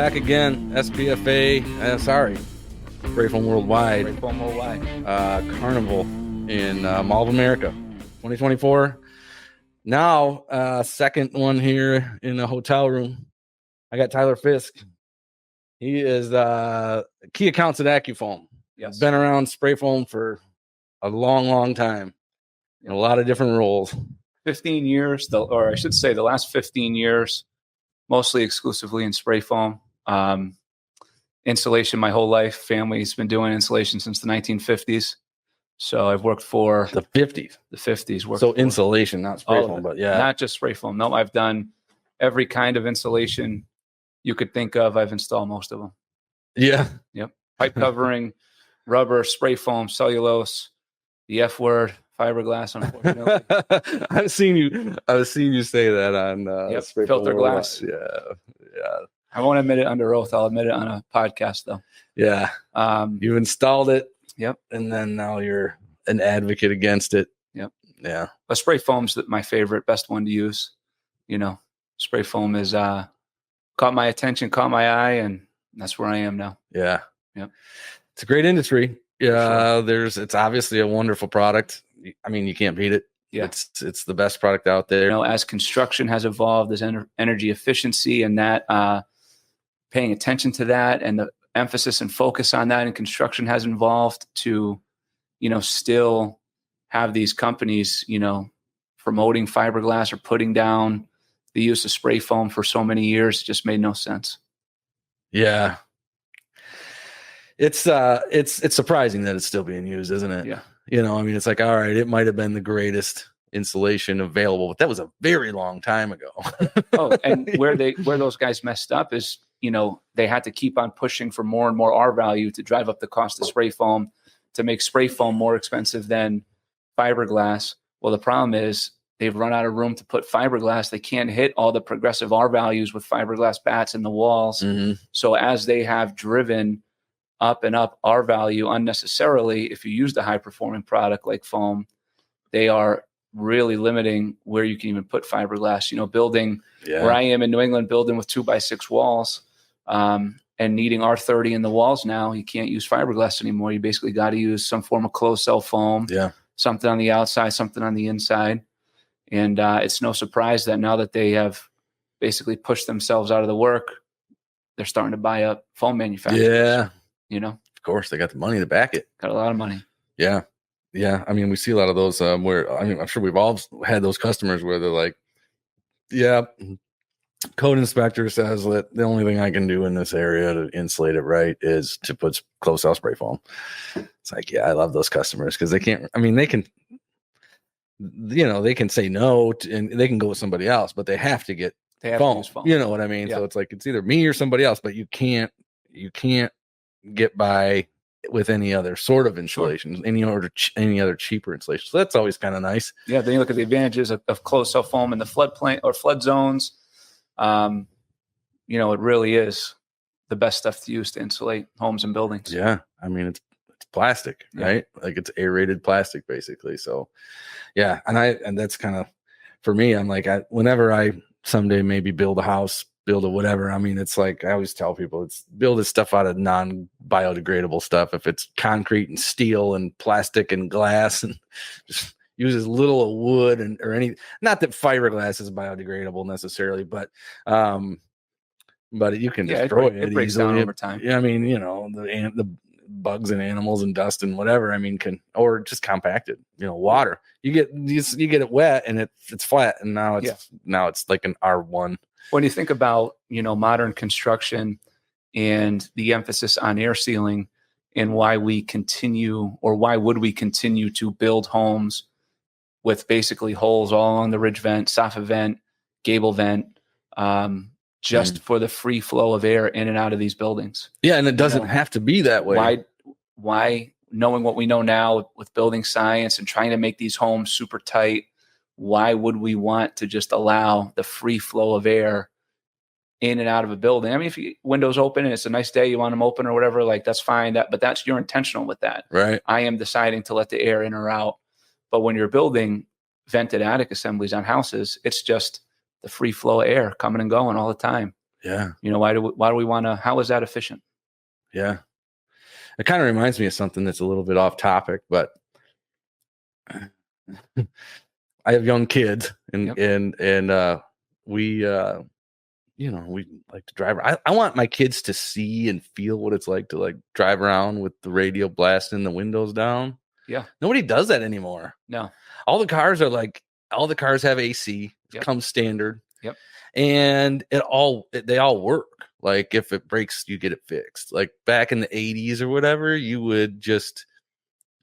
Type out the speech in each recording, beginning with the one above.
back again. SPFA, Spray Foam Worldwide. Spray Foam Worldwide. Carnival in Mall of America, 2024. Now, second one here in the hotel room. I got Tyler Fiske. He is key accounts at Accufoam. Yes. Been around spray foam for a long, long time in a lot of different roles. 15 years, or I should say the last 15 years, mostly exclusively in spray foam. Insulation my whole life. Family's been doing insulation since the 1950s. So I've worked for The 50s. the 50s. So insulation, not spray all of foam, it. but yeah. Not just spray foam. No, I've done every kind of insulation you could think of. I've installed most of them. Yeah. Yep. Pipe covering, rubber, spray foam, cellulose, the F word, fiberglass, unfortunately. I've seen you say that on Spray filter Foam glass. Worldwide. Yeah. I won't admit it under oath. I'll admit it on a podcast, though. Yeah. You installed it. Yep. And then now you're an advocate against it. Yep. Yeah. But spray foam's my favorite, best one to use. You know, spray foam is caught my attention, caught my eye, and that's where I am now. Yeah. Yep. It's a great industry. Yeah. Sure. It's obviously a wonderful product. I mean, you can't beat it. Yeah. It's the best product out there. You know, as construction has evolved, there's energy efficiency, and that paying attention to that, and the emphasis and focus on that in construction has evolved to, you know, still have these companies, you know, promoting fiberglass or putting down the use of spray foam for so many years. It just made no sense. Yeah. It's surprising that it's still being used, isn't it? Yeah. You know, I mean, it's like, all right, it might have been the greatest insulation available, but that was a very long time ago. Oh, and where those guys messed up is, you know, they had to keep on pushing for more and more R value to drive up the cost of spray foam, to make spray foam more expensive than fiberglass. Well, the problem is they've run out of room to put fiberglass. They can't hit all the progressive R values with fiberglass bats in the walls. Mm-hmm. So as they have driven up and up R value unnecessarily, if you use the high performing product like foam, they are really limiting where you can even put fiberglass. You know, building where I am in New England, building with 2x6 walls, and needing R30 in the walls now, you can't use fiberglass anymore. You basically got to use some form of closed cell foam. Yeah. Something on the outside, something on the inside. And it's no surprise that now that they have basically pushed themselves out of the work, they're starting to buy up foam manufacturers. Yeah. You know, of course, they got the money to back it. Got a lot of money. Yeah. Yeah. I mean, we see a lot of those where, I mean, I'm sure we've all had those customers where they're like, yeah, code inspector says that the only thing I can do in this area to insulate it right is to put closed cell spray foam. It's like, yeah, I love those customers because they can't, I mean, they can, you know, they can say no and they can go with somebody else, but they have to get foam. To use foam. You know what I mean? Yeah. So it's like, it's either me or somebody else, but you can't get by with any other sort of insulation, any other cheaper insulation. So that's always kind of nice. Yeah. Then you look at the advantages of closed cell foam in the floodplain or flood zones. You know, it really is the best stuff to use to insulate homes and buildings. Yeah. I mean, it's plastic, right? Like it's aerated plastic basically. So yeah. And that's kind of, for me, I'm like, whenever I someday maybe build a house, build a whatever. I mean, it's like, I always tell people it's build this stuff out of non-biodegradable stuff. If it's concrete and steel and plastic and glass, and just use as little of wood or any, not that fiberglass is biodegradable necessarily, but you can destroy it. It breaks easily. down over time. Yeah. I mean, you know, the bugs and animals and dust and whatever, I mean, or just compacted, you know, water, you get it wet and it's flat. And now it's like an R1. When you think about, you know, modern construction and the emphasis on air sealing and why would we continue to build homes with basically holes all along the ridge vent, soffit vent, gable vent, just for the free flow of air in and out of these buildings. Yeah. And it doesn't have to be that way. Why, knowing what we know now with building science and trying to make these homes super tight, why would we want to just allow the free flow of air in and out of a building? I mean, if you windows open and it's a nice day, you want them open or whatever, like that's fine. But you're intentional with that. Right. I am deciding to let the air in or out. But when you're building vented attic assemblies on houses, it's just the free flow of air coming and going all the time. Yeah. Why do we want to, how is that efficient? Yeah. It kind of reminds me of something that's a little bit off topic, but I have young kids and we we like to drive. I want my kids to see and feel what it's like to like drive around with the radio blasting the windows down. Yeah. Nobody does that anymore. No. All the cars have AC. It comes standard. Yep. And they all work. Like if it breaks, you get it fixed. Like back in the 80s or whatever, you would just,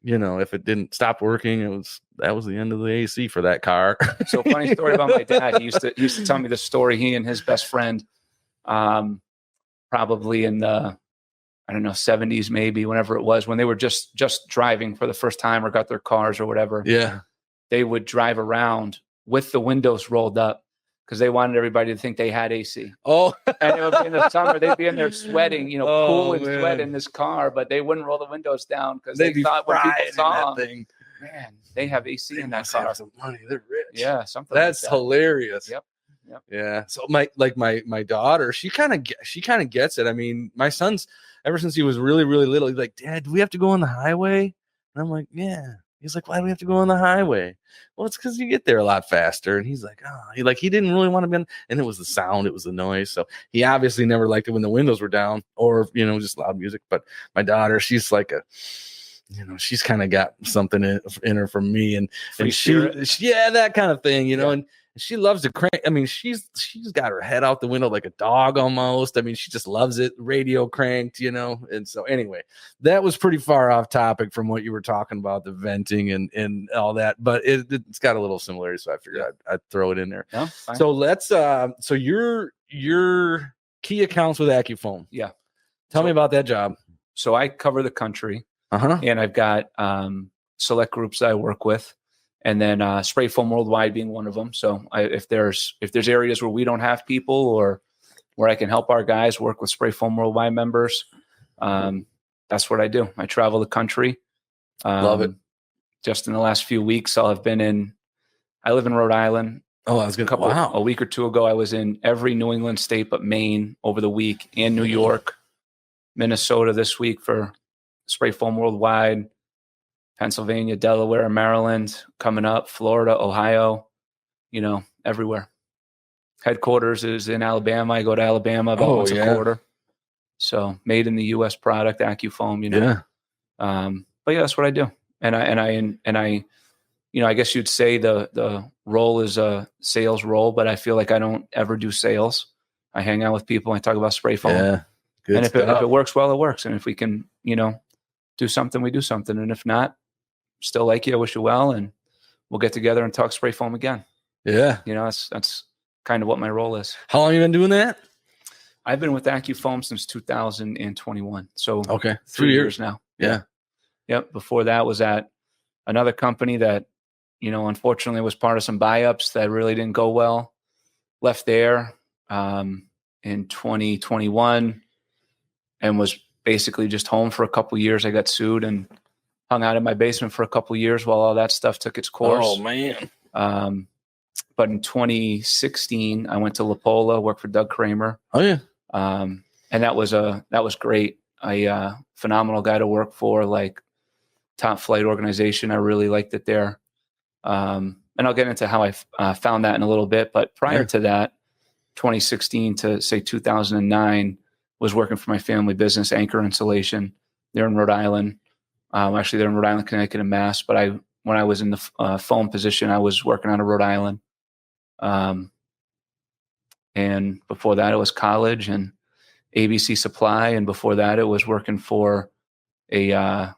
if it didn't stop working, that was the end of the AC for that car. So funny story about my dad. He used to tell me this story. He and his best friend, probably in the, I don't know, 70s, maybe, whenever it was, when they were just driving for the first time or got their cars or whatever. Yeah. They would drive around with the windows rolled up because they wanted everybody to think they had AC. Oh, and it would be in the summer. They'd be in there sweating, cool and sweat in this car, but they wouldn't roll the windows down because they thought when people saw them, man, they have AC in that car. Some money. They're rich. Yeah, something. That's like that. hilarious. Yep. Yeah. So my daughter, she kind of gets it. I mean, my son's ever since he was really, really little, he's like, Dad, do we have to go on the highway? And I'm like, yeah. He's like, why do we have to go on the highway? Well, it's because you get there a lot faster. And he's like, he didn't really want to be on. And it was the sound, it was the noise. So he obviously never liked it when the windows were down or, just loud music. But my daughter, she's like she's kind of got something in her from me. And she, that kind of thing, and she loves to crank. I mean, she's got her head out the window like a dog almost. I mean, she just loves it. Radio cranked, And so anyway, that was pretty far off topic from what you were talking about, the venting and all that. But it's got a little similarity, so I figured I'd throw it in there. No, so let's. So your key accounts with Accufoam. Yeah. Tell me about that job. So I cover the country, and I've got select groups that I work with. And then Spray Foam Worldwide being one of them. So if there's areas where we don't have people or where I can help our guys work with Spray Foam Worldwide members, that's what I do. I travel the country. Love it. Just in the last few weeks, I live in Rhode Island. Oh, I was going to a week or two ago, I was in every New England state but Maine over the week, and New York, Minnesota this week for Spray Foam Worldwide. Pennsylvania, Delaware, Maryland, coming up, Florida, Ohio, everywhere. Headquarters is in Alabama. I go to Alabama about once a quarter. So made in the U.S. product, Accufoam, But yeah, that's what I do. And I I guess you'd say the role is a sales role, but I feel like I don't ever do sales. I hang out with people. I talk about spray foam. Yeah, good and if it works well, it works. And if we can, do something, we do something. And if not, still like you, I wish you well, and we'll get together and talk spray foam again. Yeah. That's kind of what my role is. How long have you been doing that? I've been with Accufoam since 2021. So 3 years now. Yeah. Yep. Before that was at another company that, unfortunately was part of some buy-ups that really didn't go well. Left there in 2021 and was basically just home for a couple of years. I got sued and hung out in my basement for a couple of years while all that stuff took its course. Oh, man. But in 2016, I went to La Pola, worked for Doug Kramer. Oh, yeah. And that was great. A phenomenal guy to work for, like top flight organization. I really liked it there. And I'll get into how I found that in a little bit. But prior to that, 2016 to say 2009, was working for my family business, Anchor Insulation. They're in Rhode Island. Actually, they're in Rhode Island, Connecticut, and Mass. But when I was in the foam position, I was working out of Rhode Island. And before that, it was college and ABC Supply. And before that, it was working for a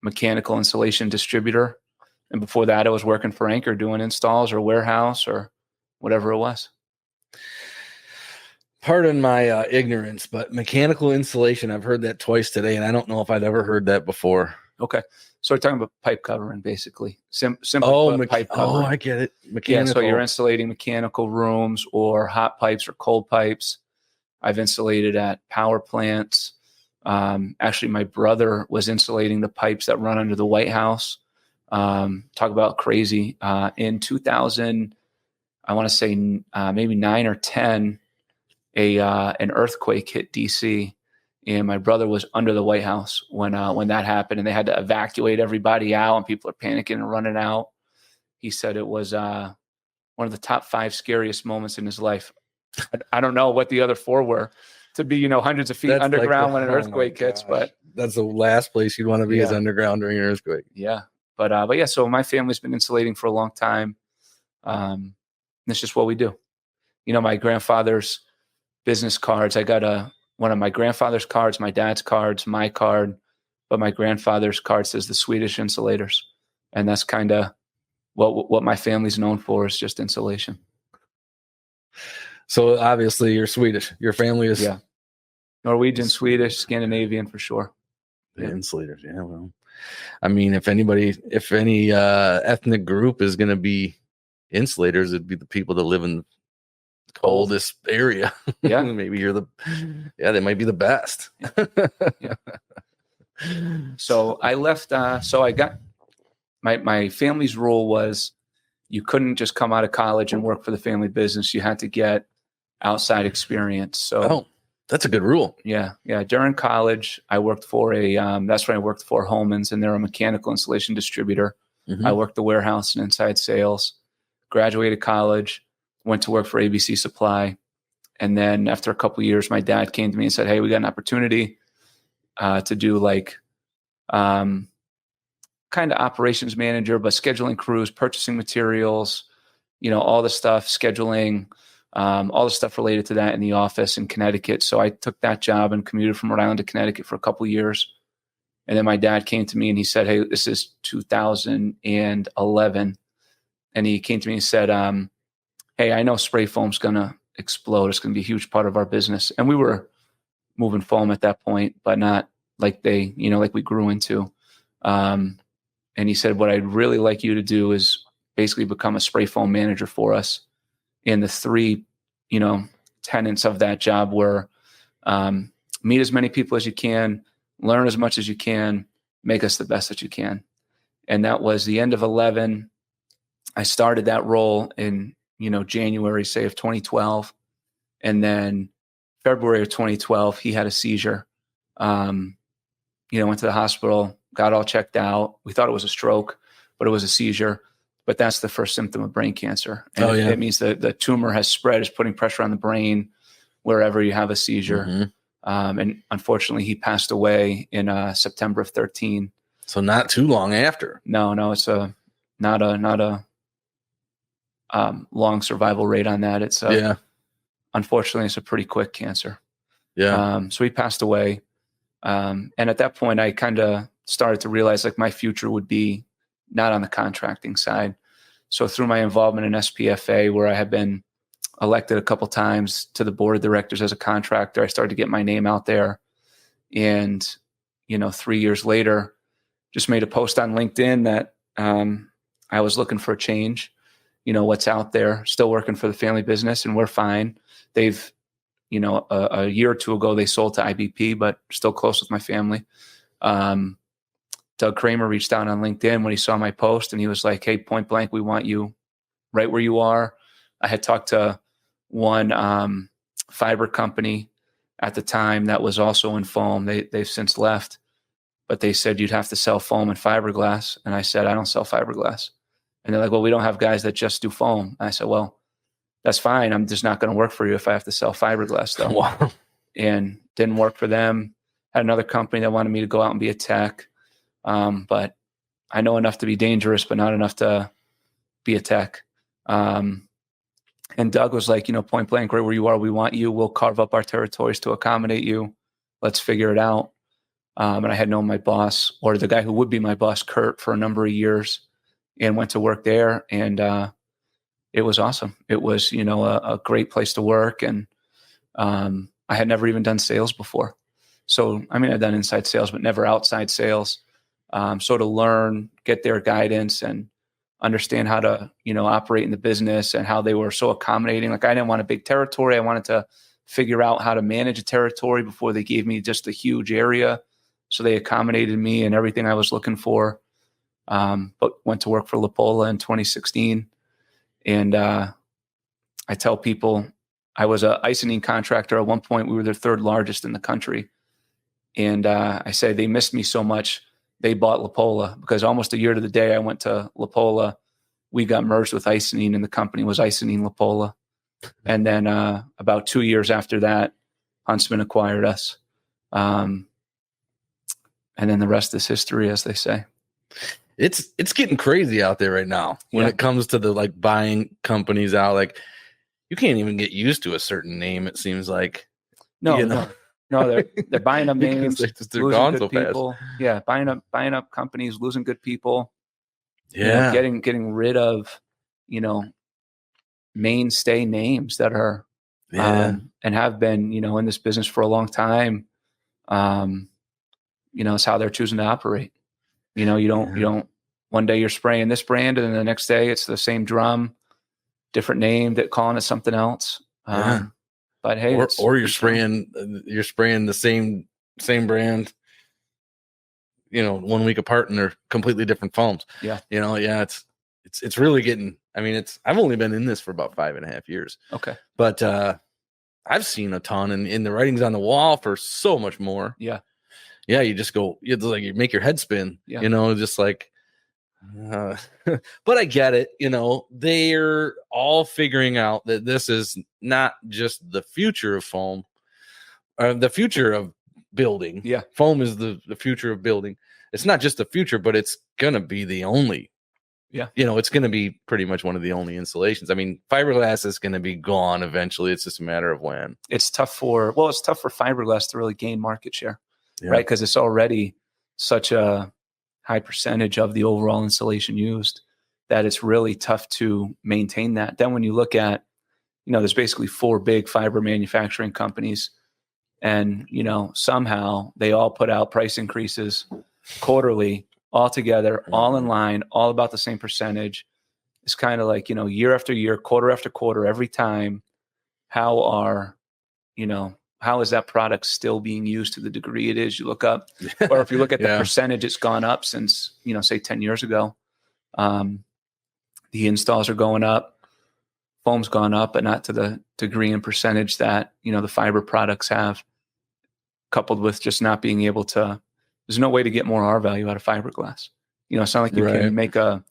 mechanical insulation distributor. And before that, I was working for Anchor doing installs or warehouse or whatever it was. Pardon my ignorance, but mechanical insulation, I've heard that twice today, and I don't know if I'd ever heard that before. Okay. So we're talking about pipe covering, basically. Simple pipe covering. Oh, I get it. Mechanical. Yeah, so you're insulating mechanical rooms or hot pipes or cold pipes. I've insulated at power plants. Actually, my brother was insulating the pipes that run under the White House. Talk about crazy. In 2000, I want to say maybe 9 or 10, an earthquake hit DC, and my brother was under the White House when that happened, and they had to evacuate everybody out, and people are panicking and running out. He said it was one of the top 5 scariest moments in his life. I don't know what the other 4 were, to be, hundreds of feet underground when an earthquake hits, but that's the last place you'd want to be is underground during an earthquake. Yeah. But yeah, so my family's been insulating for a long time. That's just what we do. My grandfather's business cards, I got one of my grandfather's cards, my dad's cards, my card, but my grandfather's card says the Swedish Insulators. And that's kind of what my family's known for, is just insulation. So obviously you're Swedish. Your family is Norwegian, Swedish, Scandinavian for sure. The insulators. Yeah. Well, I mean, if any ethnic group is going to be insulators, it'd be the people that live in the coldest area. Yeah. Maybe they might be the best. Yeah. So I left, so I got, my family's rule was you couldn't just come out of college and work for the family business. You had to get outside experience. So that's a good rule. Yeah. During college, I worked for that's when I worked for Holman's, and they're a mechanical insulation distributor. Mm-hmm. I worked the warehouse and inside sales. Graduated college, went to work for ABC Supply. And then after a couple of years, my dad came to me and said, "Hey, we got an opportunity to do kind of operations manager, but scheduling crews, purchasing materials, all the stuff, scheduling, all the stuff related to that in the office in Connecticut." So I took that job and commuted from Rhode Island to Connecticut for a couple of years. And then my dad came to me and he said, "Hey, this is 2011. And he came to me and said, "Hey, I know spray foam's going to explode. It's going to be a huge part of our business." And we were moving foam at that point, but not like like we grew into. And he said, "What I'd really like you to do is basically become a spray foam manager for us." And the 3, tenets of that job were meet as many people as you can, learn as much as you can, make us the best that you can. And that was the end of 11. I started that role in, January, say, of 2012. And then February of 2012, he had a seizure. Went to the hospital, got all checked out. We thought it was a stroke, but it was a seizure. But that's the first symptom of brain cancer. And it means that the tumor has spread, is putting pressure on the brain wherever you have a seizure. Mm-hmm. And unfortunately, he passed away in September of 13. So not too long after. No, it's not a long survival rate on that. It's unfortunately, it's a pretty quick cancer. Yeah. So he passed away. And at that point, I kind of started to realize my future would be not on the contracting side. So through my involvement in SPFA, where I had been elected a couple times to the board of directors as a contractor, I started to get my name out there. And, 3 years later, just made a post on LinkedIn that I was looking for a change. What's out there, still working for the family business, and we're fine. They've, a year or two ago, they sold to IBP, but still close with my family. Doug Kramer reached out on LinkedIn when he saw my post, and he was like, "Hey, point blank, we want you right where you are." I had talked to one fiber company at the time that was also in foam. They've since left, but they said you'd have to sell foam and fiberglass. And I said, "I don't sell fiberglass." And they're like, "Well, we don't have guys that just do foam." And I said, "Well, that's fine. I'm just not going to work for you if I have to sell fiberglass, though." Wow. And didn't work for them. Had another company that wanted me to go out and be a tech. But I know enough to be dangerous, but not enough to be a tech. And Doug was like, point blank, right where you are, we want you. We'll carve up our territories to accommodate you. Let's figure it out. And I had known my boss, or the guy who would be my boss, Kurt, for a number of years, and went to work there. And it was awesome. It was, a great place to work. And I had never even done sales before. So, I'd done inside sales, but never outside sales. So to learn, get their guidance and understand how to, operate in the business, and how they were so accommodating. I didn't want a big territory. I wanted to figure out how to manage a territory before they gave me just a huge area. So they accommodated me and everything I was looking for. But went to work for Lapola in 2016. And I tell people, I was a icing contractor. At one point, we were the third largest in the country. And I say they missed me so much, they bought Lapola, because almost a year to the day I went to Lapola, we got merged with Icynene, and the company was Icynene Lapola. And then about 2 years after that, Huntsman acquired us. And then the rest is history, as they say. It's getting crazy out there right now when it comes to the like buying companies out. Like you can't even get used to a certain name. It seems like No, they're buying up names, they're losing gone good so people. fast. Yeah, buying up companies, losing good people. Yeah, getting rid of, mainstay names that are, and have been, in this business for a long time. It's how they're choosing to operate. You don't. One day you're spraying this brand, and then the next day it's the same drum, different name, that calling it something else. But hey, or you're spraying the same brand, 1 week apart, and they're completely different foams. Yeah. It's really getting, I mean, I've only been in this for about 5.5 years. Okay. But I've seen a ton, and the writing's on the wall for so much more. Yeah. Yeah. You just go, you make your head spin, just like, but I get it. They're all figuring out that this is not just the future of foam, the future of building. Yeah. Foam is the future of building. It's not just the future, but it's going to be the only. Yeah. It's going to be pretty much one of the only insulations. I mean, fiberglass is going to be gone eventually. It's just a matter of when. It's tough for fiberglass to really gain market share, right? Because it's already such a high percentage of the overall insulation used that it's really tough to maintain that. Then when you look at, there's basically 4 big fiber manufacturing companies, and, somehow they all put out price increases quarterly, all together, all in line, all about the same percentage. It's kind of like, year after year, quarter after quarter, every time, how is that product still being used to the degree it is? You look up, or if you look at the percentage, it's gone up since, say 10 years ago. The installs are going up, foam's gone up, but not to the degree and percentage that, the fiber products have, coupled with just not being able to, there's no way to get more R value out of fiberglass. It's not like you can make you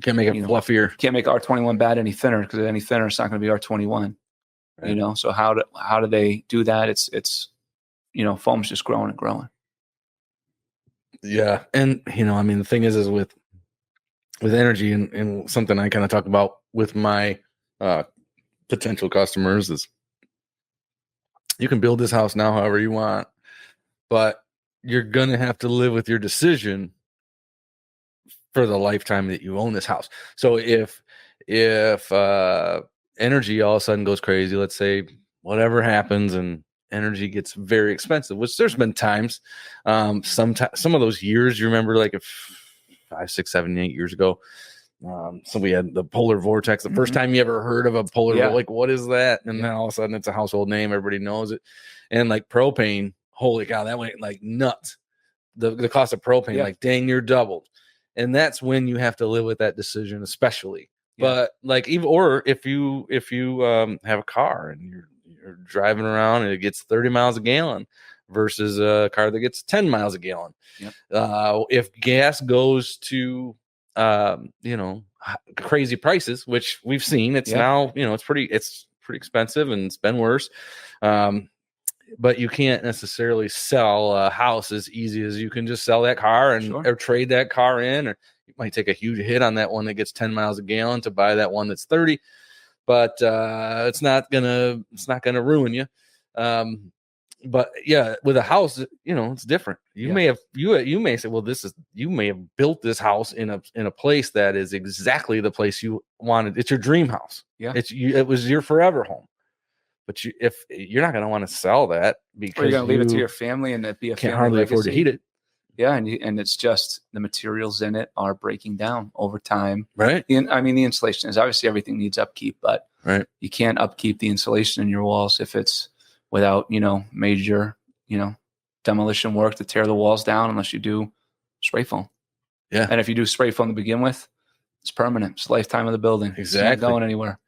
can't make it fluffier. Can't make R21 bad any thinner, because any thinner, it's not going to be R21. Right. So how do they do that? It's foam's just growing and growing. Yeah. And, I mean, the thing is with energy and something I kind of talk about with my potential customers is you can build this house now however you want, but you're going to have to live with your decision for the lifetime that you own this house. So if energy all of a sudden goes crazy, let's say whatever happens and energy gets very expensive, which there's been times, some of those years, you remember, like 5, 6, 7, 8 years ago, so we had the polar vortex, the first time you ever heard of a polar, like, what is that? And then all of a sudden it's a household name. Everybody knows it. And like propane, holy cow, that went like nuts. The cost of propane, like dang, you're doubled. And that's when you have to live with that decision, especially. But like, even, or if you have a car and you're driving around and it gets 30 miles a gallon versus a car that gets 10 miles a gallon. If gas goes to crazy prices, which we've seen, it's now, it's pretty expensive, and it's been worse. But you can't necessarily sell a house as easy as you can just sell that car or trade that car in, or you might take a huge hit on that one that gets 10 miles a gallon to buy that one that's 30, but it's not gonna ruin you. But yeah, with a house, it's different. You may say, well, you may have built this house in a place that is exactly the place you wanted. It's your dream house. It was your forever home. But if you're not going to want to sell that, because you're going to leave it to your family and it be a can't family hardly legacy. afford to heat it. Yeah, and it's just the materials in it are breaking down over time. Right. The insulation is obviously, everything needs upkeep, but you can't upkeep the insulation in your walls if it's without major demolition work to tear the walls down, unless you do spray foam. Yeah. And if you do spray foam to begin with, it's permanent. It's lifetime of the building. Exactly. It's not going anywhere.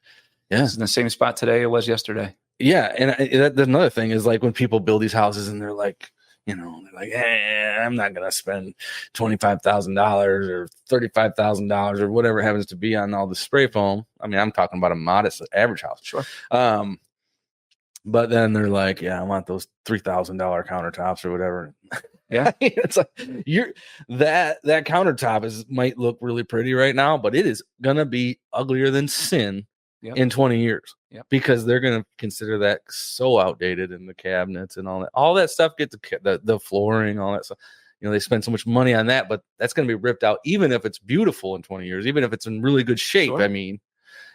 Yeah. It's in the same spot today it was yesterday. Yeah, and that's another thing is like when people build these houses and they're like, hey, I'm not gonna spend $25,000 or $35,000 or whatever it happens to be on all the spray foam. I mean, I'm talking about a modest average house. Sure. But then they're like, yeah, I want those $3,000 countertops or whatever. Yeah. It's like that countertop might look really pretty right now, but it is gonna be uglier than sin in 20 years. Yep. Because they're gonna consider that so outdated, in the cabinets and all that. All that stuff gets the flooring, all that stuff. They spend so much money on that, but that's gonna be ripped out, even if it's beautiful in 20 years, even if it's in really good shape. Sure. I mean,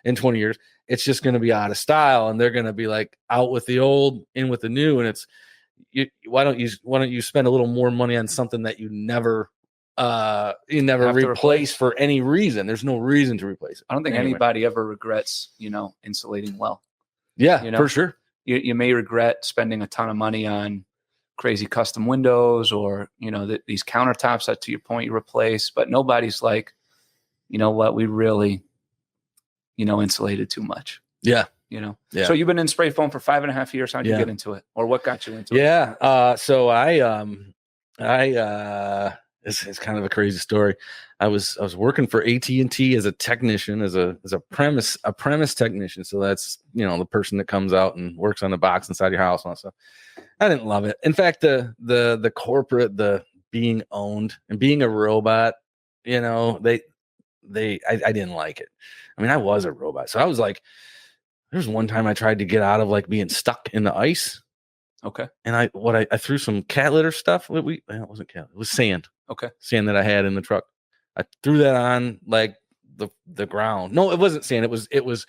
in 20 years, it's just going to be out of style, and they're going to be like out with the old, in with the new. And why don't you spend a little more money on something that you never replace for any reason? There's no reason to replace it. I don't think anybody ever regrets, insulating well. Yeah, for sure. You may regret spending a ton of money on crazy custom windows or, these countertops that, to your point, you replace, but nobody's like, you know what, we really, insulated too much. Yeah. Yeah. So you've been in spray foam for 5.5 years. How'd you get into it, or what got you into it? Yeah. So it's kind of a crazy story. I was working for AT&T as a technician, as a premise technician. So that's, the person that comes out and works on the box inside your house and all that stuff. I didn't love it. In fact, the corporate, the being owned and being a robot, I didn't like it. I mean, I was a robot. So I was like, there was one time I tried to get out of like being stuck in the ice. Okay. And I threw some cat litter stuff. It wasn't cat, it was sand. Okay. Sand that I had in the truck. I threw that on like the ground. No, it wasn't sand. It was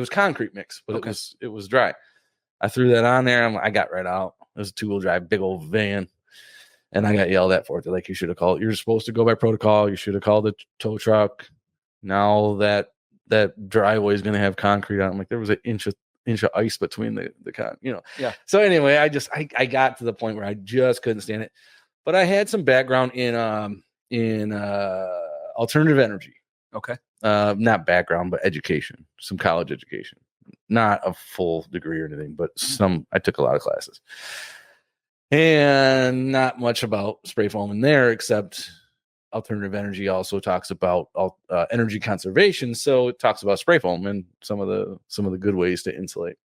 concrete mix, but okay. It was dry. I threw that on there. I got right out. It was a 2-wheel drive, big old van. And I got yelled at for it. They're like, you should have called. You're supposed to go by protocol. You should have called the tow truck. Now that driveway is going to have concrete on it. I'm like, there was an inch of ice between the Yeah. So anyway, I got to the point where I just couldn't stand it. But I had some background in alternative energy. Okay. Not background, but education, some college education. Not a full degree or anything, but I took a lot of classes. And not much about spray foam in there, except alternative energy also talks about energy conservation. So it talks about spray foam and some of the good ways to insulate.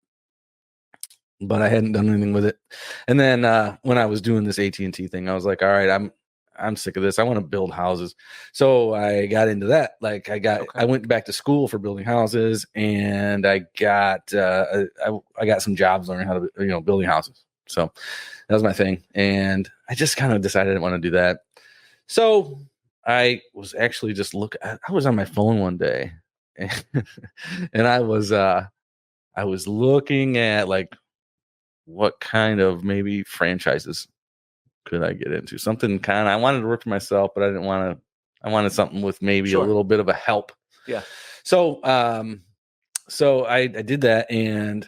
But I hadn't done anything with it. And then when I was doing this AT&T thing, I was like, all right, I'm sick of this. I want to build houses. So I got into that. Like I went back to school for building houses, and I got some jobs learning how to building houses. So that was my thing. And I just kind of decided I didn't want to do that. So I was actually I was on my phone one day and I was looking at like what kind of maybe franchises could I get into. Something I wanted to work for myself, but I wanted something with maybe a little bit of a help. Yeah. So I did that, and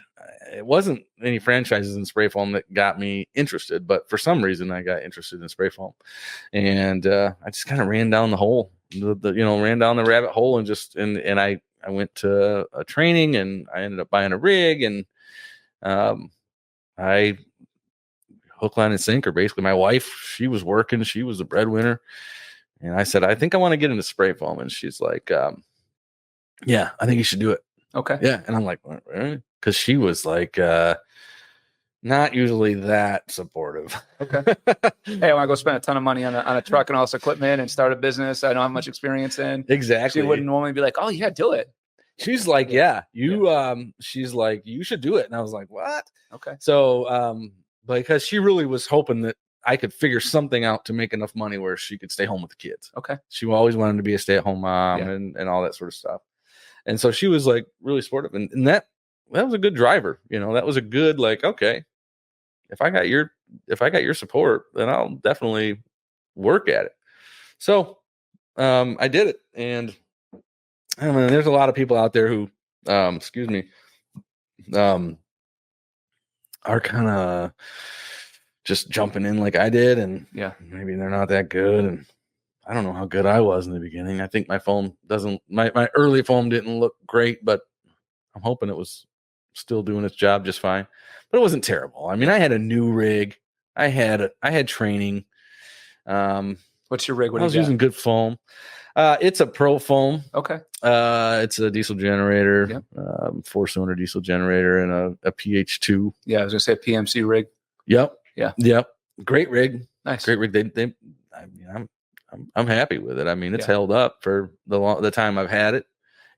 it wasn't any franchises in spray foam that got me interested, but for some reason I got interested in spray foam, and I just kind of ran down the hole, ran down the rabbit hole, and I went to a training, and I ended up buying a rig, and I hook, line, and sinker. Basically, my wife, she was working, she was the breadwinner, and I said, I think I want to get into spray foam, and she's like, yeah, I think you should do it. Okay. Yeah, and I'm like, because she was like, not usually that supportive. Okay. Hey, I want to go spend a ton of money on a truck and all this equipment and start a business I don't have much experience in. Exactly. She wouldn't normally be like, oh yeah, do it. She's like, she's like, you should do it. And I was like, what? Okay. So, because she really was hoping that I could figure something out to make enough money where she could stay home with the kids. Okay. She always wanted to be a stay-at-home mom and all that sort of stuff. And so she was like really supportive, and that was a good driver. That was a good, like, okay, if I got your support, then I'll definitely work at it. So I did it, and I mean, there's a lot of people out there who, are kind of just jumping in like I did, and maybe they're not that good, and I don't know how good I was in the beginning. I think my early foam didn't look great, but I'm hoping it was still doing its job just fine, but it wasn't terrible. I mean, I had a new rig. I had training. What's your rig? What I do was you got? using good foam. It's a Pro Foam. Okay. It's a diesel generator, Yep. 4-cylinder diesel generator, and a PH2. Yeah, I was gonna say PMC rig. Yep. Yeah. Yep. Great rig. Nice. Great rig. I mean, I'm happy with it. I mean, it's Yeah. held up for the time I've had it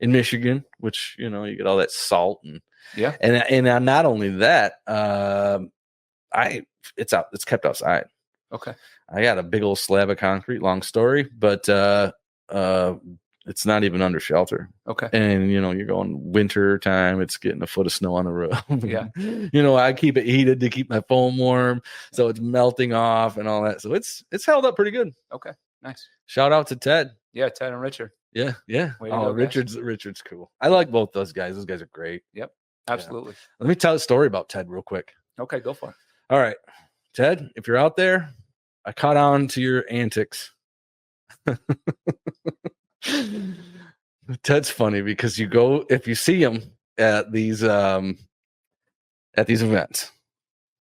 in Michigan, which, you get all that salt and not only that, it's kept outside. Okay. I got a big old slab of concrete, long story, but it's not even under shelter. Okay. And you're going winter time, it's getting a foot of snow on the roof. Yeah. I keep it heated to keep my foam warm, so it's melting off and all that. So it's held up pretty good. Okay. Nice. Shout out to Ted. Yeah, Ted and Richard. Yeah. Way to go, guys. Richard's cool. I like both those guys. Those guys are great. Yep. Absolutely. Yeah. Let me tell a story about Ted real quick. Okay, go for it. All right. Ted, if you're out there, I caught on to your antics. Ted's funny because if you see him at these events,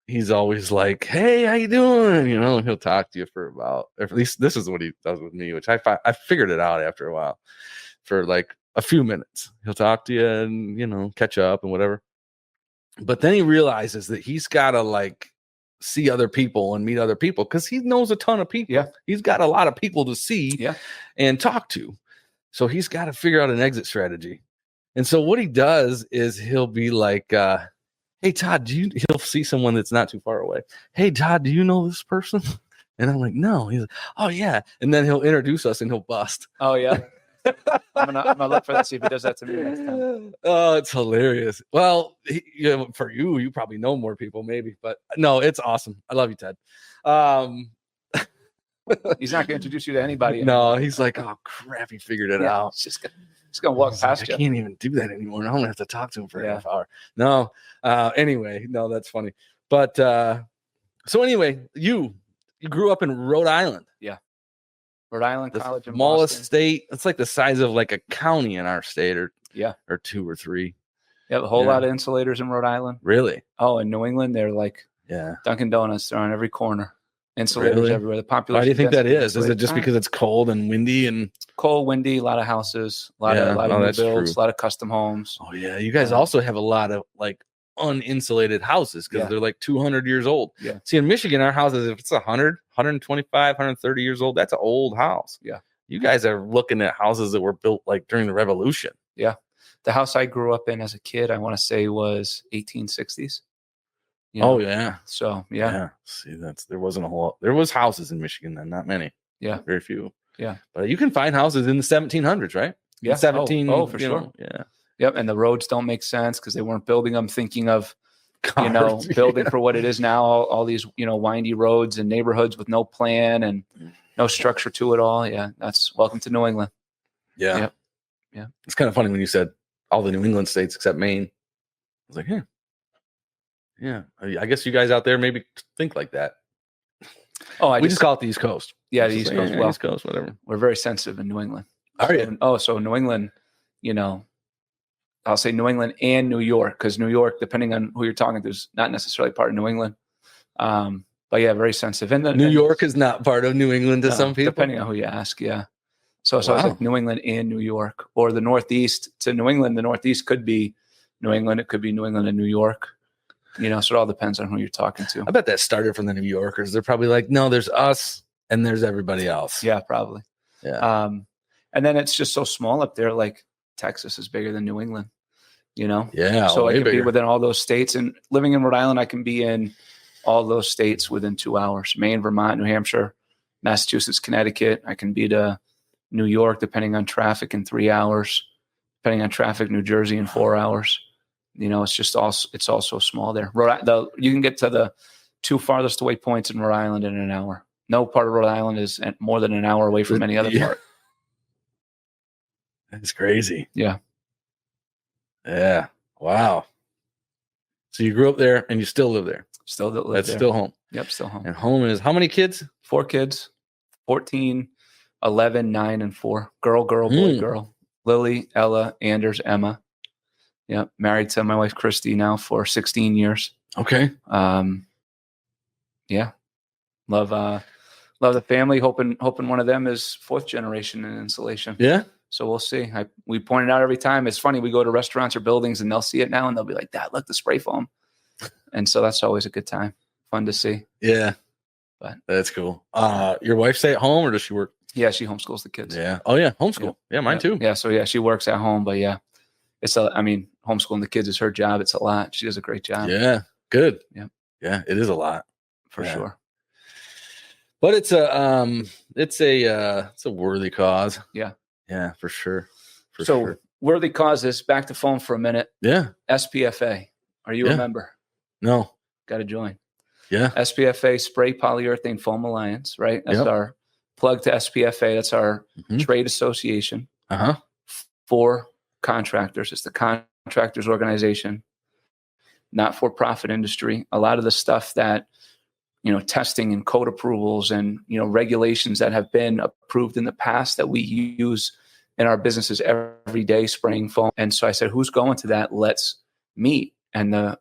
he's always like, "Hey, how you doing?" And he'll talk to you for about, or at least this is what he does with me, which I figured it out after a while. For like a few minutes, he'll talk to you and catch up and whatever. But then he realizes that he's got to like see other people and meet other people because he knows a ton of people. Yeah. He's got a lot of people to see and talk to. So he's got to figure out an exit strategy. And so what he does is he'll be like, "Hey, Todd, he'll see someone that's not too far away. Hey, Todd, do you know this person?" And I'm like, "No." He's like, "Oh, yeah." And then he'll introduce us and he'll bust. Oh, yeah. I'm gonna look for that, see if he does that to me next time. Oh, it's hilarious. Well, for you probably know more people maybe, but no, it's awesome. I love you, Ted. He's not gonna introduce you to anybody anymore. No, he's like, "Oh crap, he figured it out." He's gonna walk past you. I can't even do that anymore. I'm gonna have to talk to him for a half hour. No. Anyway, no, that's funny. But so anyway, you grew up in Rhode Island. Yeah. Rhode Island College in smallest Boston. state. It's like the size of like a county in our state, or 2 or 3. Yeah, a whole lot of insulators in Rhode Island. Really? Oh, in New England, they're like Dunkin' Donuts. They're on every corner. Insulators everywhere. The population. Why do you think that is? Is it just because it's cold and windy and cold, windy? A lot of houses, a lot of new builds, a lot of custom homes. Oh yeah, you guys also have a lot of like uninsulated houses because they're like 200 years old. Yeah. See, in Michigan, our houses, if it's 100, 125, 130 years old, that's an old house. Yeah. You guys are looking at houses that were built like during the Revolution. Yeah. The house I grew up in as a kid, I want to say was 1860s. Oh yeah. So yeah. See, there wasn't a whole. There was houses in Michigan then, not many. Yeah. Very few. Yeah. But you can find houses in the 1700s, right? Yeah. 17. Oh, for sure. Yeah. Yep. And the roads don't make sense because they weren't building them thinking of, Cars, building for what it is now. All these, windy roads and neighborhoods with no plan and no structure to it all. Yeah. That's welcome to New England. Yeah. Yep. Yeah. It's kind of funny when you said all the New England states except Maine. I was like, yeah. I guess you guys out there maybe think like that. Oh, we just call it the East Coast. Yeah, the East Coast. Well, East Coast, whatever. We're very sensitive in New England. Are you? So New England, I'll say New England and New York, because New York, depending on who you're talking to, is not necessarily part of New England. But yeah, very sensitive. And New York is not part of New England to some people, depending on who you ask. Yeah. So it's like New England and New York, or the Northeast to New England. The Northeast could be New England. It could be New England and New York. So it all depends on who you're talking to. I bet that started from the New Yorkers. They're probably like, no, there's us and there's everybody else. Yeah, probably. Yeah. And then it's just so small up there. Like Texas is bigger than New England. Yeah. So I can be within all those states, and living in Rhode Island, I can be in all those states within 2 hours. Maine, Vermont, New Hampshire, Massachusetts, Connecticut. I can be to New York, depending on traffic, in 3 hours. Depending on traffic, New Jersey in 4 hours. It's just it's also small there. You can get to the 2 farthest away points in Rhode Island in an hour. No part of Rhode Island is more than an hour away from any other part. That's crazy. Yeah. Yeah. Wow. So you grew up there and you still live there. Still live there. That's still home. Yep, still home. And home is how many kids? 4 kids. 14, 11, 9, and 4. Girl, boy, girl. Lily, Ella, Anders, Emma. Yeah. Married to my wife, Christy, now for 16 years. Okay. Yeah. Love the family. Hoping one of them is 4th generation in insulation. Yeah. So we'll see. We point it out every time. It's funny. We go to restaurants or buildings and they'll see it now and they'll be like, "Dad, look, the spray foam." And so that's always a good time. Fun to see. Yeah. But that's cool. Your wife stay at home or does she work? Yeah, she homeschools the kids. Yeah. Oh yeah. Homeschool. Yeah, mine too. Yeah. So yeah, she works at home, but yeah, homeschooling the kids is her job. It's a lot. She does a great job. Yeah. Good. Yeah. Yeah. It is a lot For sure. But it's a worthy cause. Yeah. Yeah, for sure. So worthy causes, back to foam for a minute. Yeah. SPFA. Are you a member? No. Got to join. Yeah. SPFA, Spray Polyurethane Foam Alliance, right? That's our plug to SPFA. That's our trade association for contractors. It's the contractors organization, not for profit industry. A lot of the stuff that, testing and code approvals and, regulations that have been approved in the past that we use in our businesses every day, spraying foam. And so I said, who's going to that? Let's meet. And the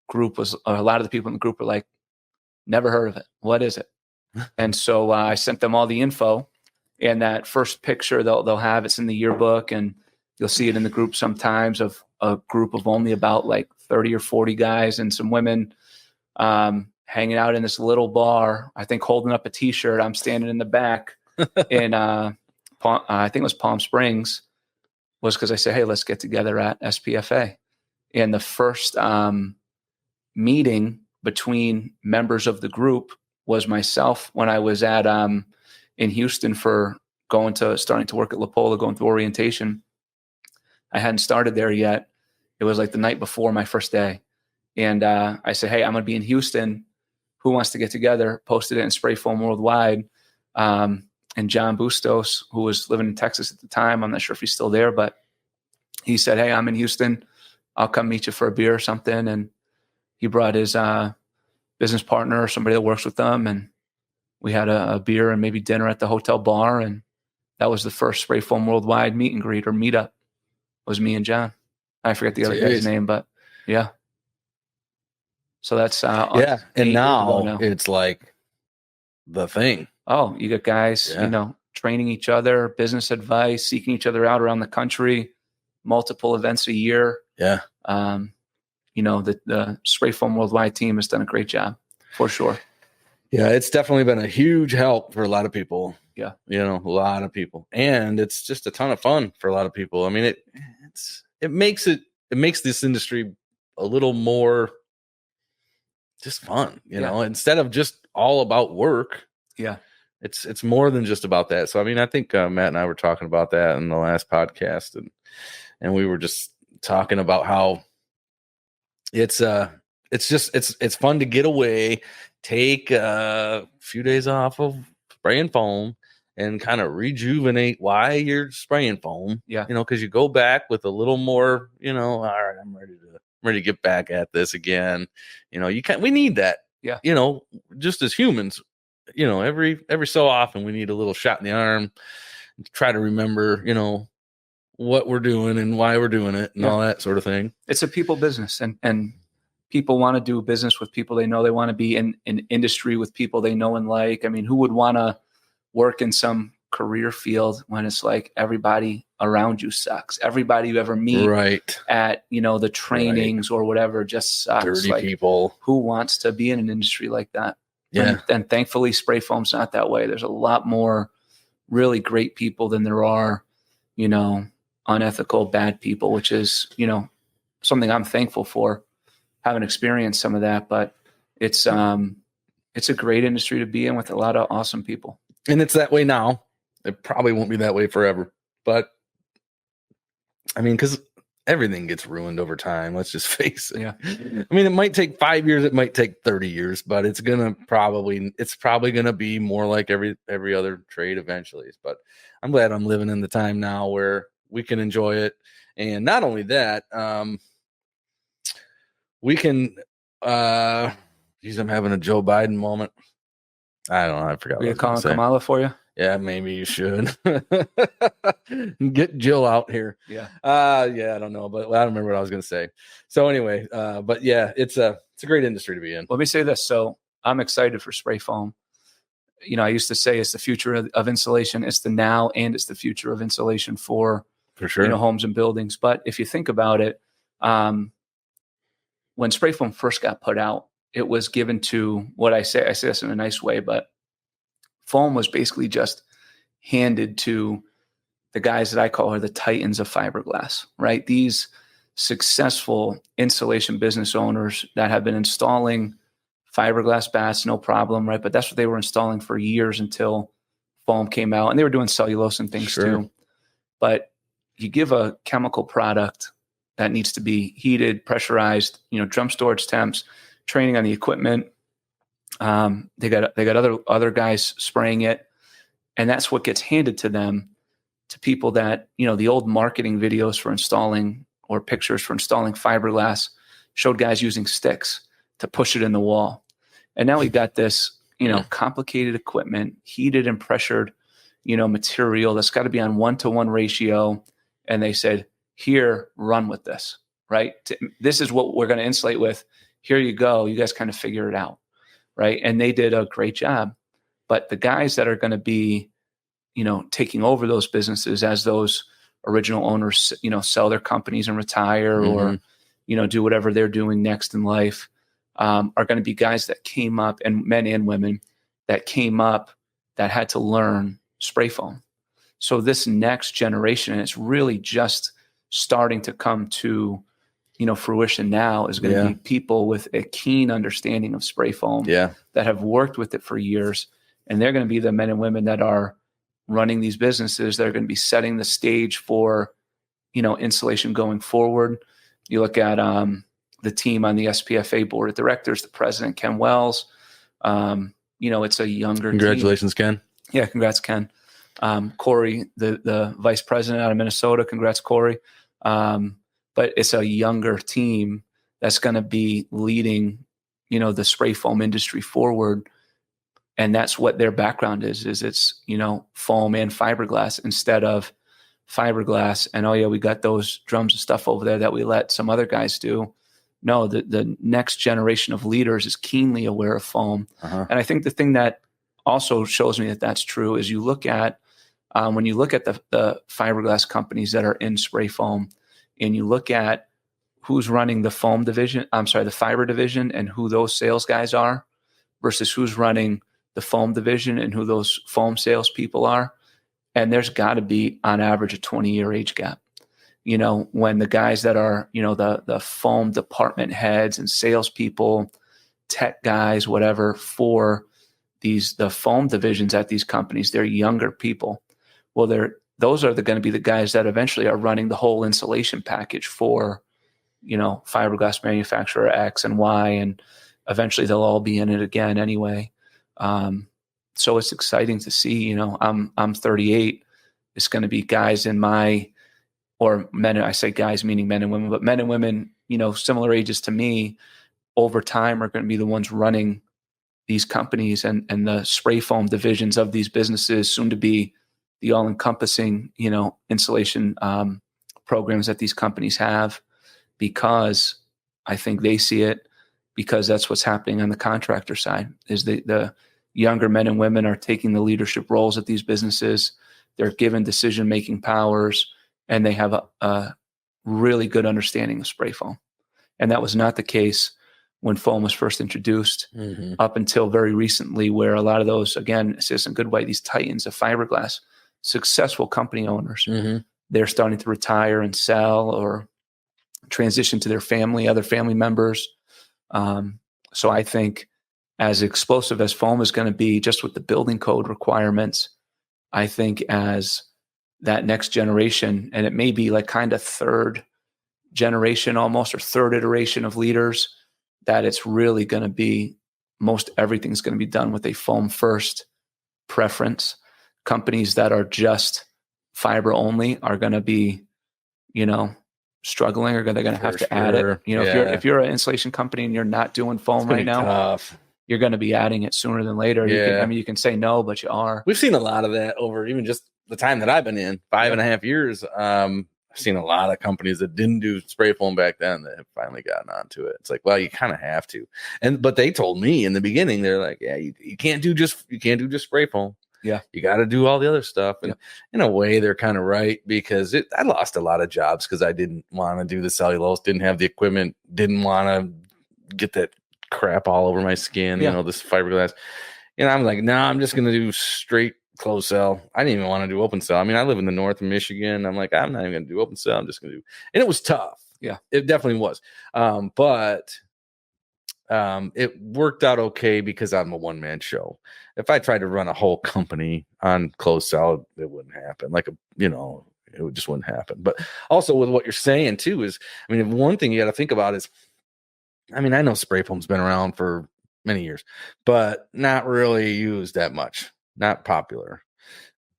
group a lot of the people in the group were like, never heard of it. What is it? And so I sent them all the info, and that first picture they'll have, it's in the yearbook, and you'll see it in the group sometimes, of a group of only about like 30 or 40 guys and some women hanging out in this little bar, I think holding up a t-shirt. I'm standing in the back in I think it was Palm Springs, was because I said, hey, let's get together at SPFA. And the first meeting between members of the group was myself when I was at in Houston for starting to work at La Pola, going through orientation. I hadn't started there yet. It was like the night before my first day. And I said, hey, I'm going to be in Houston. Who wants to get together? Posted it in Spray Foam Worldwide. And John Bustos, who was living in Texas at the time, I'm not sure if he's still there, but he said, hey, I'm in Houston. I'll come meet you for a beer or something. And he brought his business partner or somebody that works with them. And we had a beer and maybe dinner at the hotel bar. And that was the first Spray Foam Worldwide meet and greet or meetup. It was me and John. I forget the other guy's name, but yeah. So that's and now it's like the thing. Oh, you got guys, training each other, business advice, seeking each other out around the country, multiple events a year. Yeah. The Spray Foam Worldwide team has done a great job, for sure. Yeah, it's definitely been a huge help for a lot of people. Yeah. A lot of people. And it's just a ton of fun for a lot of people. I mean, it makes this industry a little more just fun, instead of just all about work. Yeah. It's more than just about that. So, I mean, I think Matt and I were talking about that in the last podcast, and we were just talking about how it's fun to get away, take a few days off of spraying foam and kind of rejuvenate why you're spraying foam. Yeah. Because you go back with a little more, all right, I'm ready to get back at this again. We need that. Yeah. Just as humans, every so often we need a little shot in the arm to try to remember, what we're doing and why we're doing it and all that sort of thing. It's a people business, and people want to do business with people they know. They want to be in an industry with people they know and like. I mean, who would want to work in some career field when it's like everybody around you sucks? Everybody you ever meet at, the trainings or whatever just sucks. Dirty people. Who wants to be in an industry like that? Yeah. And thankfully, spray foam's not that way. There's a lot more really great people than there are, unethical, bad people, which is, something I'm thankful for. Haven't experienced some of that, but it's a great industry to be in with a lot of awesome people. And it's that way now. It probably won't be that way forever, but I mean, because everything gets ruined over time. Let's just face it. Yeah. I mean, it might take 5 years. It might take 30 years, but it's probably going to be more like every other trade eventually. But I'm glad I'm living in the time now where we can enjoy it. And not only that, we can, I'm having a Joe Biden moment. I don't know. I forgot. Were you calling Kamala for you? Yeah, maybe you should get Jill out here. Yeah. Yeah, I don't know, but I don't remember what I was going to say. So anyway, but yeah, it's a great industry to be in. Let me say this. So I'm excited for spray foam. I used to say it's the future of insulation. It's the now, and it's the future of insulation for sure. Homes and buildings. But if you think about it, when spray foam first got put out, it was given to I say this in a nice way, but foam was basically just handed to the guys that I call are the titans of fiberglass, right? These successful insulation business owners that have been installing fiberglass bats, no problem, right? But that's what they were installing for years until foam came out, and they were doing cellulose and things too. But you give a chemical product that needs to be heated, pressurized, drum storage temps, training on the equipment. They got other guys spraying it, and that's what gets handed to them, to people that, the old marketing videos for installing, or pictures for installing fiberglass, showed guys using sticks to push it in the wall. And now we've got this, complicated equipment, heated and pressured, material that's got to be on 1-to-1 ratio. And they said, here, run with this, right? This is what we're going to insulate with. Here you go. You guys kind of figure it out, right? And they did a great job. But the guys that are going to be, taking over those businesses as those original owners, sell their companies and retire, or, do whatever they're doing next in life, are going to be guys that came up, and men and women that came up that had to learn spray foam. So this next generation, and it's really just starting to come to, fruition now, is going to be people with a keen understanding of spray foam that have worked with it for years. And they're going to be the men and women that are running these businesses. They're going to be setting the stage for, insulation going forward. You look at the team on the SPFA board of directors, the president, Ken Wells. It's a younger Congratulations, team. Ken. Yeah, congrats, Ken. Corey, the vice president out of Minnesota. Congrats, Corey. But it's a younger team that's going to be leading, the spray foam industry forward. And that's what their background is it's, foam and fiberglass instead of fiberglass. And, oh yeah, we got those drums and stuff over there that we let some other guys do. No, the next generation of leaders is keenly aware of foam. And I think the thing that also shows me that that's true is you look at, when you look at the fiberglass companies that are in spray foam, and you look at who's running the the fiber division, and who those sales guys are, versus who's running the foam division and who those foam sales people are. And there's got to be on average a 20-year age gap. When the guys that are, the foam department heads and salespeople, tech guys, whatever, for the foam divisions at these companies, they're younger people. Well, those are going to be the guys that eventually are running the whole insulation package for, fiberglass manufacturer X and Y, and eventually they'll all be in it again anyway. So it's exciting to see. I'm 38. It's going to be guys in my, or men. I say guys meaning men and women, but men and women, similar ages to me, over time are going to be the ones running these companies and the spray foam divisions of these businesses, soon to be the all-encompassing, insulation programs that these companies have, because I think they see it, because that's what's happening on the contractor side, is the younger men and women are taking the leadership roles at these businesses. They're given decision-making powers, and they have a really good understanding of spray foam. And that was not the case when foam was first introduced, up until very recently, where a lot of those, again, Citizen Goodwhite, these titans of fiberglass, successful company owners, they're starting to retire and sell or transition to their other family members. So I think, as explosive as foam is going to be, just with the building code requirements, I think as that next generation, and it may be like kind of third generation almost, or third iteration of leaders, that it's really going to be, most everything's going to be done with a foam first preference. Companies that are just fiber only are going to be, struggling, or they're going to have to add it. If you're an insulation company and you're not doing foam right now, you're going to be adding it sooner than later. Yeah. You can say no, but you are. We've seen a lot of that over even just the time that I've been in 5.5 years. I've seen a lot of companies that didn't do spray foam back then that have finally gotten onto it. It's like, well, you kind of have to. But they told me in the beginning, they're like, yeah, you can't do just spray foam. Yeah. You got to do all the other stuff. And in a way, they're kind of right, because I lost a lot of jobs because I didn't want to do the cellulose, didn't have the equipment, didn't want to get that crap all over my skin, this fiberglass. And I'm like, no, I'm just going to do straight closed cell. I didn't even want to do open cell. I mean, I live in the north of Michigan. I'm like, I'm not even going to do open cell. I'm just going to do, and it was tough. Yeah, it definitely was. But it worked out okay because I'm a one-man show. If I tried to run a whole company on closed cell, it wouldn't happen. It just wouldn't happen. But also with what you're saying too is, I mean, one thing you got to think about is, I mean, I know spray foam's been around for many years, but not really used that much, not popular.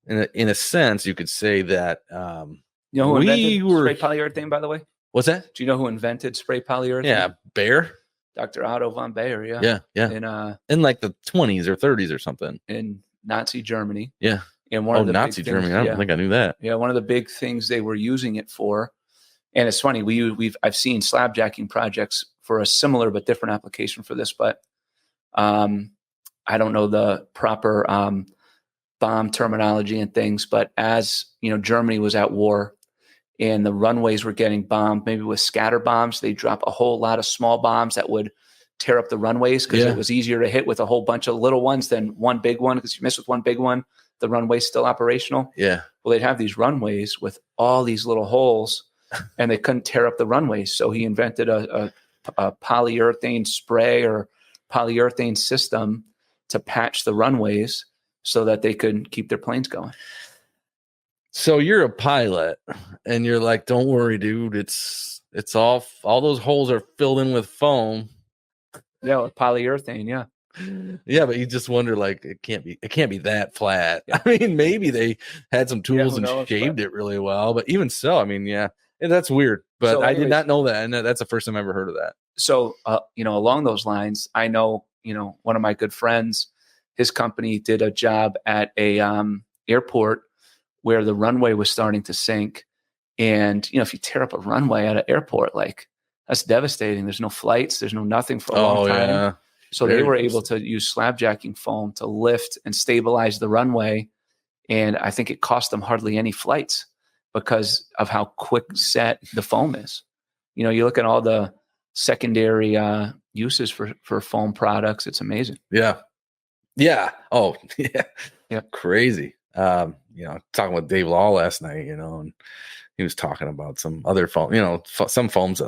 In a sense, you could say that you know who invented spray polyurethane, by the way? What's that? Do you know who invented spray polyurethane? Yeah, Bayer. Dr. Otto von Bayer, yeah. In like the 20s or 30s or something. In Nazi Germany. Yeah. And one of the Nazi Germany. I don't think I knew that. Yeah, one of the big things they were using it for, and it's funny, I've seen slab jacking projects for a similar but different application for this, but I don't know the proper bomb terminology and things, but as Germany was at war and the runways were getting bombed, maybe with scatter bombs, they drop a whole lot of small bombs that would tear up the runways because it was easier to hit with a whole bunch of little ones than one big one, because if you miss with one big one, the runway's still operational. Yeah. Well, they'd have these runways with all these little holes and they couldn't tear up the runways. So he invented a polyurethane spray or polyurethane system to patch the runways so that they could keep their planes going. So you're a pilot and you're like, don't worry, dude. It's all those holes are filled in with foam. Yeah, with polyurethane. Yeah. Yeah, but you just wonder, like, it can't be that flat. Yeah. I mean, maybe they had some tools and shaved it really well, but even so, I mean, yeah, that's weird. But I did not know that, and that's the first time I ever heard of that. So, along those lines, I know, one of my good friends, his company did a job at a airport where the runway was starting to sink. And, if you tear up a runway at an airport, like, that's devastating. There's no flights. There's no nothing for a long time. Yeah. So they were able to use slab jacking foam to lift and stabilize the runway. And I think it cost them hardly any flights because of how quick set the foam is. You look at all the secondary uses for foam products. It's amazing. Yeah. Yeah. Oh, yeah. Yeah. Crazy. Talking with Dave Law last night, and he was talking about some other foam, some foams.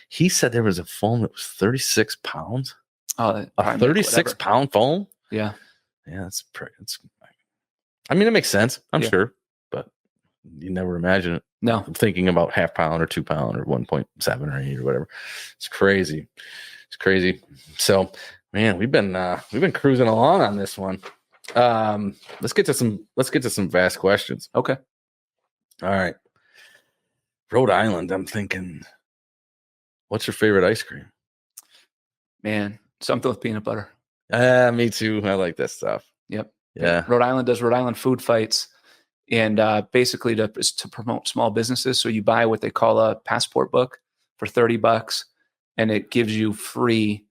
He said there was a foam that was 36 pounds. Oh, a 36-pound foam? Yeah. Yeah, I mean, it makes sense, I'm sure, but you never imagine it. No. I'm thinking about half pound or 2 pound or 1.7 or 8 or whatever. It's crazy. So, man, we've been cruising along on this one. Let's get to some vast questions. Okay. All right. Rhode Island, I'm thinking, what's your favorite ice cream? Man, something with peanut butter. Me too. I like that stuff. Yep. Yeah. Rhode Island does Rhode Island food fights, and basically to promote small businesses. So you buy what they call a passport book for $30, and it gives you free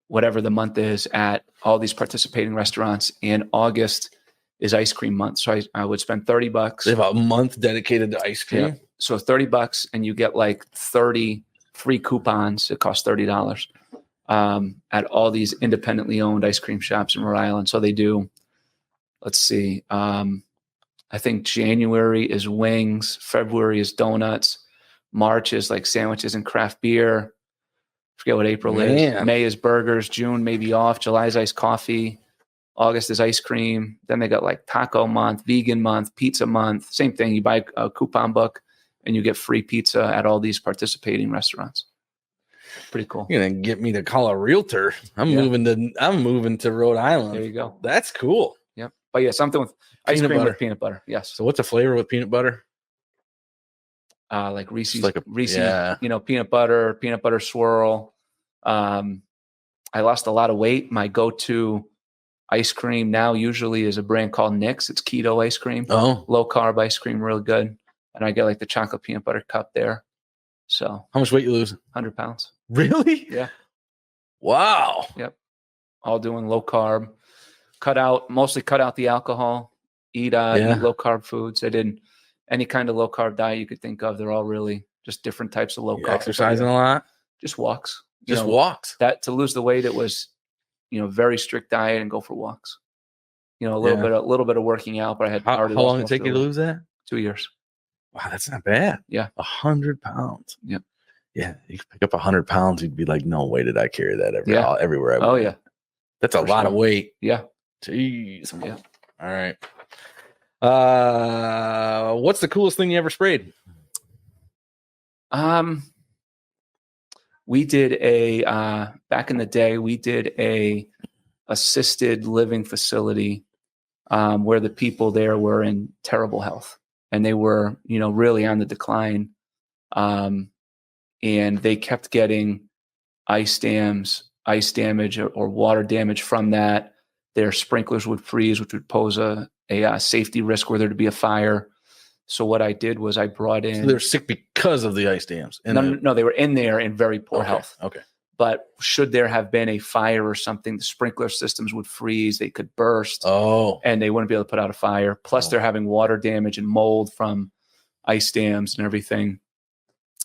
whatever the month is at all these participating restaurants. And August is ice cream month, so I would spend $30. They have a month dedicated to ice cream. Yeah. So $30, and you get like 30 free coupons. It costs $30 at all these independently owned ice cream shops in Rhode Island. So they do. Let's see. I think January is wings. February is donuts. March is like sandwiches and craft beer. Forget what April is. May is burgers. June maybe off. July is iced coffee. August is ice cream. Then they got like taco month, vegan month, pizza month. Same thing. You buy a coupon book and you get free pizza at all these participating restaurants. Pretty cool. You're gonna get me to call a realtor. I'm moving to Rhode Island. There you go. That's cool. Yep. But yeah, something with ice cream with peanut butter. Yes. So what's a flavor with peanut butter? Like Reese's, peanut butter swirl. I lost a lot of weight. My go-to ice cream now usually is a brand called Nick's. It's keto ice cream. Oh, Low carb ice cream, real good. And I get like the chocolate peanut butter cup there. So how much weight you lose? 100 pounds. Really? Yeah. Wow. Yep. All doing low carb. Mostly cut out the alcohol. Eat low carb foods. I didn't any kind of low carb diet you could think of. They're all really just different types of low carb. Exercising a lot? Just walks. Just walks. That to lose the weight, it was, very strict diet and go for walks. A little bit of working out, but I had how long did it take you to lose that? 2 years. Wow, that's not bad. Yeah. 100 pounds. Yep. Yeah. You could pick up 100 pounds, you'd be like, no way did I carry that everywhere I went. Oh yeah. That's a lot of weight. Yeah. Jeez. Yeah. All right. What's the coolest thing you ever sprayed? We did back in the day, we did a assisted living facility where the people there were in terrible health and they were, really on the decline. And they kept getting ice damage or water damage from that. Their sprinklers would freeze, which would pose a safety risk were there to be a fire. So what I did was I brought in. So they were sick because of the ice dams. No, they were in there in very poor health. Okay. But should there have been a fire or something, the sprinkler systems would freeze. They could burst. Oh. And they wouldn't be able to put out a fire. Plus, they're having water damage and mold from ice dams and everything.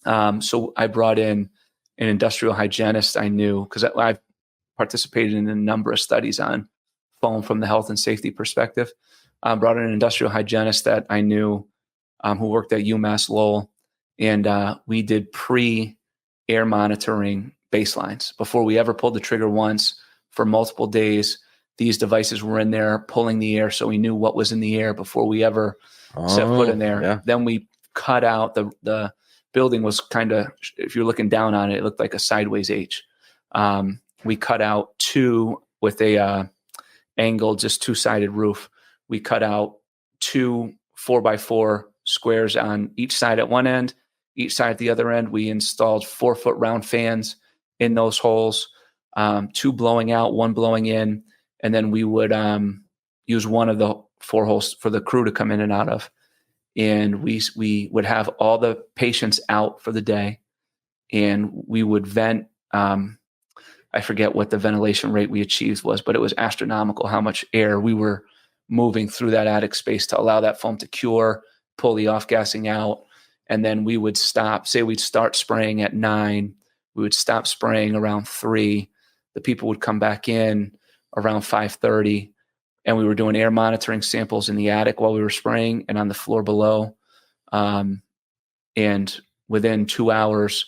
So I brought in an industrial hygienist I knew because I've participated in a number of studies on foam from the health and safety perspective. Brought in an industrial hygienist that I knew who worked at UMass Lowell. And we did pre-air monitoring baselines before we ever pulled the trigger once for multiple days. These devices were in there pulling the air. So we knew what was in the air before we ever set foot in there. Yeah. Then we cut out the building was kind of, if you're looking down on it, it looked like a sideways H. We cut out two with a angled, just two-sided roof. We cut out 2 4x4 squares on each side at one end, each side at the other end. We installed 4-foot round fans in those holes, 2 blowing out, 1 blowing in, and then we would use one of the 4 holes for the crew to come in and out of. And we would have all the patients out for the day, and we would vent. I forget what the ventilation rate we achieved was, but it was astronomical how much air we were moving through that attic space to allow that foam to cure, pull the off-gassing out. And then we would stop, say we'd start spraying at 9, we would stop spraying around 3. The people would come back in around 5:30, and we were doing air monitoring samples in the attic while we were spraying and on the floor below. And within 2 hours,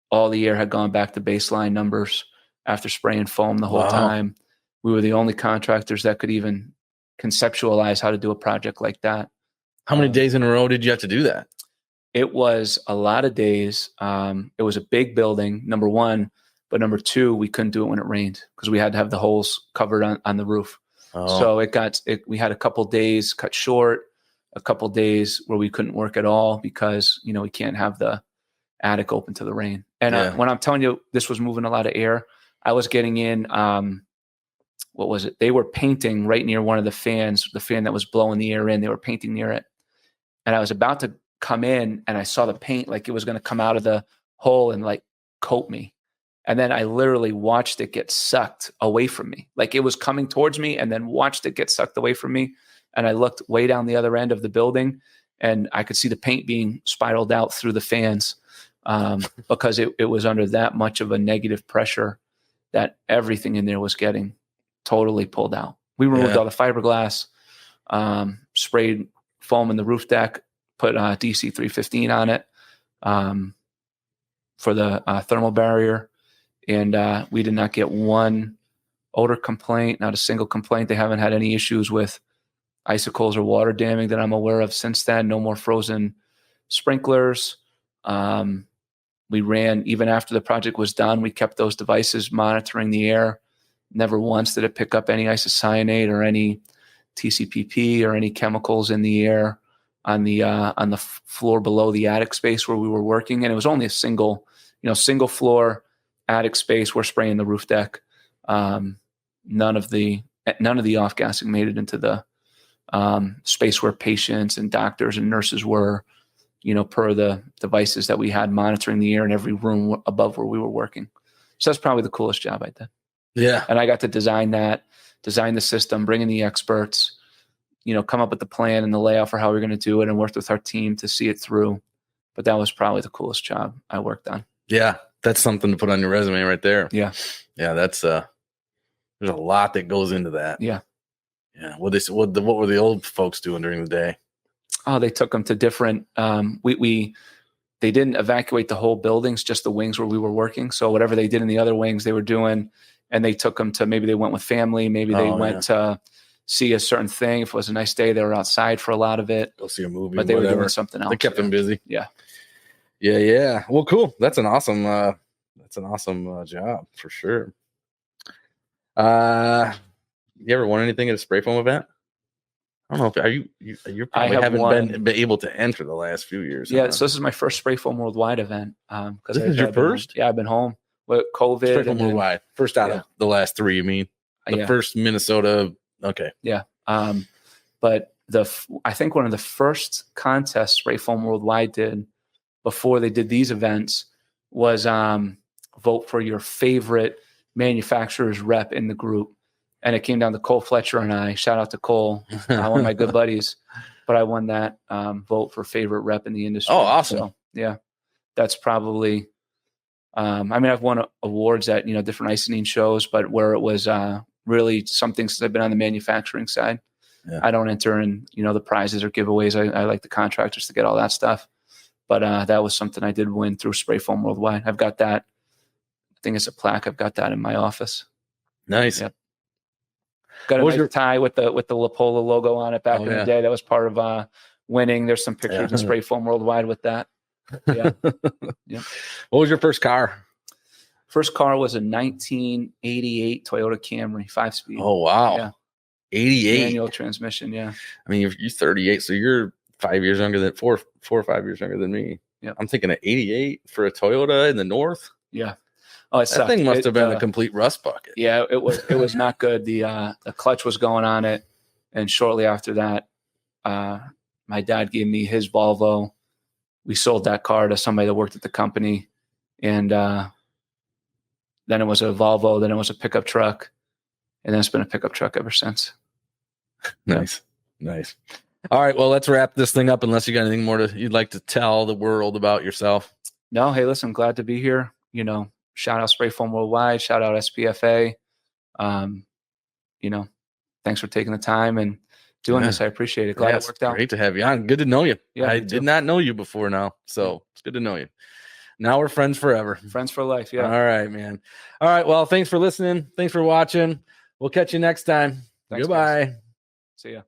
all the air had gone back to baseline numbers after spraying foam the whole time. We were the only contractors that could even conceptualize how to do a project like that. How many days in a row did you have to do that? It was a lot of days. It was a big building, number one, but number two, we couldn't do it when it rained because we had to have the holes covered on the roof. Oh. So we had a couple days cut short, a couple days where we couldn't work at all because, we can't have the attic open to the rain. And when I'm telling you, this was moving a lot of air, I was getting in, what was it? They were painting right near one of the fans, the fan that was blowing the air in. They were painting near it. And I was about to come in and I saw the paint like it was going to come out of the hole and like coat me. And then I literally watched it get sucked away from me. Like it was coming towards me and then watched it get sucked away from me. And I looked way down the other end of the building and I could see the paint being spiraled out through the fans because it was under that much of a negative pressure that everything in there was getting totally pulled out. We removed all the fiberglass, sprayed foam in the roof deck, put DC 315 on it for the thermal barrier. And we did not get one odor complaint, not a single complaint. They haven't had any issues with icicles or water damming that I'm aware of since then. No more frozen sprinklers. We ran, even after the project was done, we kept those devices monitoring the air. Never once did it pick up any isocyanate or any TCPP or any chemicals in the air on the floor below the attic space where we were working. And it was only a single floor attic space. We're spraying the roof deck. None of the off-gassing made it into the space where patients and doctors and nurses were, per the devices that we had monitoring the air in every room above where we were working. So that's probably the coolest job I did. Yeah. And I got to design the system, bring in the experts, come up with the plan and the layout for how we're going to do it, and worked with our team to see it through. But that was probably the coolest job I worked on. Yeah. That's something to put on your resume right there. Yeah. Yeah. That's, there's a lot that goes into that. Yeah. Yeah. What were the old folks doing during the day? Oh, they took them to different, they didn't evacuate the whole buildings, just the wings where we were working. So whatever they did in the other wings, they were doing, and they took them to, maybe they went with family. Maybe they went to see a certain thing. If it was a nice day, they were outside for a lot of it. Go see a movie, but they were doing something else. They kept them busy. Yeah. Yeah. Yeah. Well, cool. That's an awesome job for sure. You ever won anything at a spray foam event? I don't know if you probably haven't been able to enter the last few years. Yeah, so this is my first Spray Foam Worldwide event. This is your first? I've been home with COVID. Spray Foam Worldwide, first out of the last three. You mean the first Minnesota? Okay. Yeah. But I think one of the first contests Spray Foam Worldwide did before they did these events was vote for your favorite manufacturer's rep in the group. And it came down to Cole Fletcher and I. Shout out to Cole, one of my good buddies. But I won that vote for favorite rep in the industry. Oh, awesome! So, yeah, that's probably. I've won awards at different Isoning shows, but where it was really something, since I've been on the manufacturing side. Yeah. I don't enter in the prizes or giveaways. I like the contractors to get all that stuff. But that was something I did win through Spray Foam Worldwide. I've got that. I think it's a plaque. I've got that in my office. Nice. Yep. Got a nice tie with the La Pola logo on it back in the day. That was part of winning. There's some pictures in Spray Foam Worldwide with that. Yeah. Yeah. What was your first car? First car was a 1988 Toyota Camry 5-speed. Oh, wow. Yeah. 88. Manual transmission, yeah. I mean, you're 38, so you're 5 years younger than 4 or 5 years younger than me. Yeah. I'm thinking of 88 for a Toyota in the north. Yeah. Oh, that thing must have been a complete rust bucket. Yeah, it was not good. The clutch was going on it, and shortly after that, my dad gave me his Volvo. We sold that car to somebody that worked at the company, and then it was a Volvo. Then it was a pickup truck, and then it's been a pickup truck ever since. Nice. All right, well, let's wrap this thing up. Unless you got anything more you'd like to tell the world about yourself. No, hey, listen, glad to be here. Shout out Spray Foam Worldwide. Shout out SPFA. Thanks for taking the time and doing this. I appreciate it. Glad it worked out. Great to have you on. Good to know you. Yeah, I did not know you before now, so it's good to know you. Now we're friends forever. Friends for life. Yeah. All right, man. All right. Well, thanks for listening. Thanks for watching. We'll catch you next time. Thanks, Goodbye. Guys. See ya.